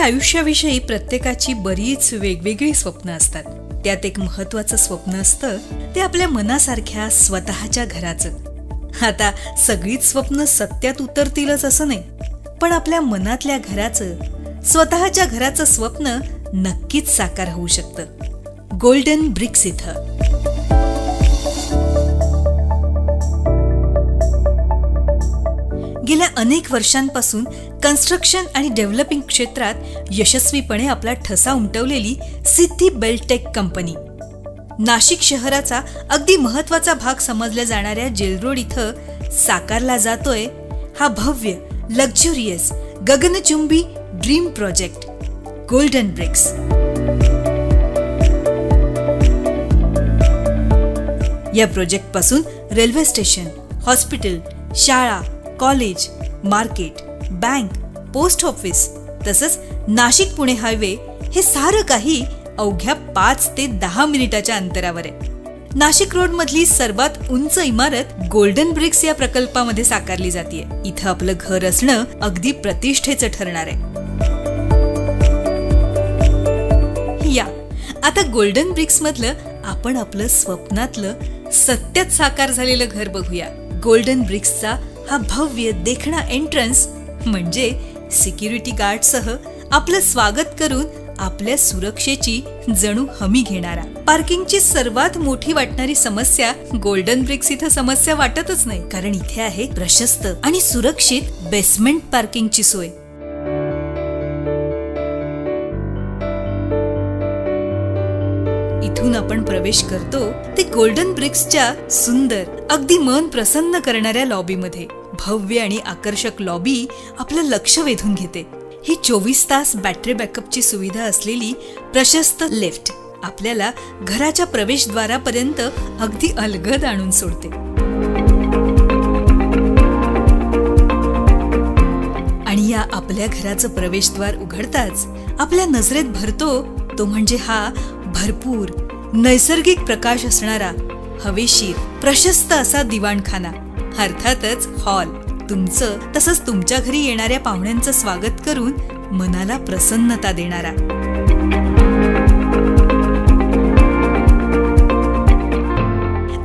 आपल्या आयुष्याविषयी प्रत्येकाची बरीच वेगवेगळी स्वप्न असतात. त्यात एक महत्वाचं स्वप्न असतं ते आपल्या मनासारख्या स्वतःच्या घराचं. आता सगळीच स्वप्न सत्यात उतरतीलच असं नाही, पण आपल्या मनातल्या घराचं, स्वतःच्या घराचं स्वप्न नक्कीच साकार होऊ शकतं. गोल्डन ब्रिक्स इथं गेल्या अनेक वर्षांपासून कन्स्ट्रक्शन आणि डेव्हलपिंग क्षेत्रात यशस्वीपणे आपला ठसा उमटवलेली सिद्धी बिल्डटेक कंपनी नाशिक शहराचा अगदी महत्वाचा भाग समजल्या जाणाऱ्या जेल रोड इथं साकारला जातोय हा भव्य, लक्झुरियस, गगनचुंबी ड्रीम प्रोजेक्ट गोल्डन ब्रिक्स. या प्रोजेक्ट पासून रेल्वे स्टेशन, हॉस्पिटल, शाळा, college, market, bank, post office तसंच नाशिक पुणे हायवे हे सारं काही अवघ्या 5 ते 10 मिनिटाच्या अंतरावर आहे. नाशिक रोड मधली सर्वात उंच इमारत गोल्डन ब्रिक्स या प्रकल्पामध्ये साकारली जाते. इथं आपलं घर असणं अगदी प्रतिष्ठेचं ठरणार आहे. या आता गोल्डन ब्रिक्स मधलं आपण आपलं स्वप्नातलं सत्यात साकार झालेलं घर बघूया. गोल्डन ब्रिक्सचा हा भव्य देखणा एंट्रन्स म्हणजे सिक्युरिटी गार्डसह आपलं स्वागत करून आपल्या सुरक्षेची जणू हमी घेणारा. पार्किंगची सर्वात मोठी वाटणारी समस्या गोल्डन ब्रिक्स इथं समस्या वाटतच नाही, कारण इथे आहे प्रशस्त आणि सुरक्षित बेसमेंट पार्किंगची सोय. इथून आपण प्रवेश करतो ते गोल्डन ब्रिक्सच्या सुंदर, अगदी मन प्रसन्न करणाऱ्या लॉबीमध्ये. भव्य आणि आकर्षक लॉबी आपलं लक्ष वेधून घेते. ही 24 तास बॅटरी बॅकअपची सुविधा असलेली प्रशस्त लिफ्ट आपल्याला घराच्या प्रवेशद्वारापर्यंत अगदी अलगद आणून सोडते. आणि या आपल्या घराचं प्रवेशद्वार उघडताच आपल्या नजरेत भरतो तो म्हणजे हा भरपूर नैसर्गिक प्रकाश असणारा, हवेशीर, प्रशस्त असा दिवाणखाना, अर्थातच हॉल. तुमचं तसंच तुमच्या घरी येणाऱ्या पाहुण्यांचं स्वागत करून मनाला प्रसन्नता देणारा.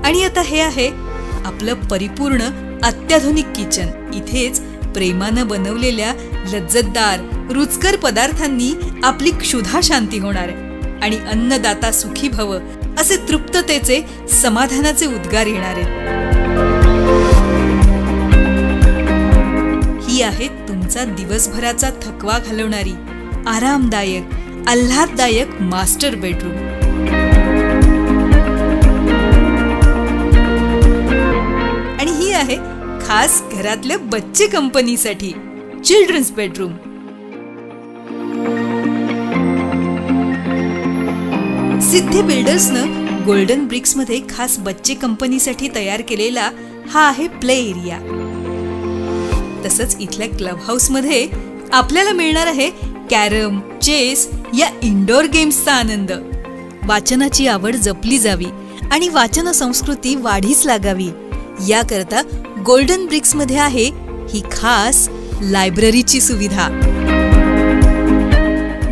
आणि आता हे आहे आपलं परिपूर्ण अत्याधुनिक किचन. इथेच प्रेमानं बनवलेल्या लज्जतदार, रुचकर पदार्थांनी आपली क्षुधा शांती होणार आहे आणि अन्नदाता सुखी भव असे तृप्ततेचे, समाधानाचे उद्गार येणार आहेत. ही आहे तुमचा दिवसभराचा थकवा घालवणारी, आरामदायक, आल्हाददायक मास्टर बेडरूम. आणि ही आहे खास घरातल्या बच्चे कंपनीसाठी चिल्ड्रन्स बेडरूम. सिद्धी बिल्डर्सनं गोल्डन ब्रिक्स मध्ये खास बच्चे कंपनीसाठी तयार केलेला हा आहे प्ले एरिया. तसंच इथल्या क्लब हाऊस मध्ये आपल्याला मिळणार आहे कॅरम, चेस या इंडोर गेम्सचा आनंद. वाचनाची आवड जपली जावी आणि वाचन संस्कृती वाढीस लागावी याकरता गोल्डन ब्रिक्स मध्ये आहे ही खास लायब्ररीची सुविधा.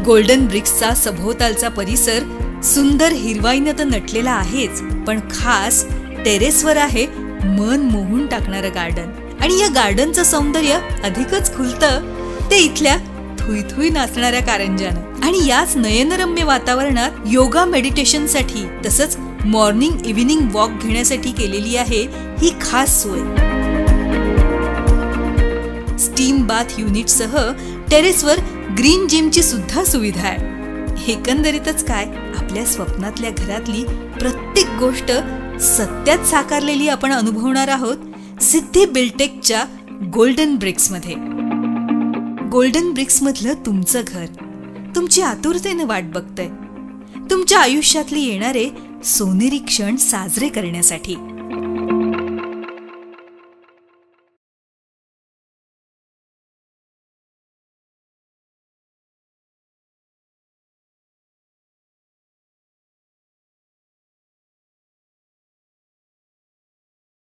गोल्डन ब्रिक्सचा सभोवतालचा परिसर सुंदर हिरवाईनं तर नटलेला आहेच, पण खास टेरेसवर आहे मन मोहून टाकणारं गार्डन. आणि या गार्डनचं सौंदर्य अधिकच खुलतं ते इथल्या थुई नाचणाऱ्या कारंज्यानं. आणि याच नयनरम्य वातावरणात योगा, मेडिटेशनसाठी तसंच मॉर्निंग इव्हिनिंग वॉक घेण्यासाठी केलेली आहे ही खास सोय. स्टीम बाथ युनिटसह टेरेसवर ग्रीन जिमची सुद्धा सुविधा आहे. एकंदरीतच काय, आपल्या स्वप्नातल्या घरातली प्रत्येक गोष्ट सत्यात साकारलेली आपण अनुभवणार आहोत सिद्धी बिल्डटेकच्या गोल्डन ब्रिक्स मध्ये. गोल्डन ब्रिक्स मधलं तुमचं घर तुमची आतुरतेने वाट बघतंय तुमच्या आयुष्यातले येणारे सोनेरी क्षण साजरे करण्यासाठी.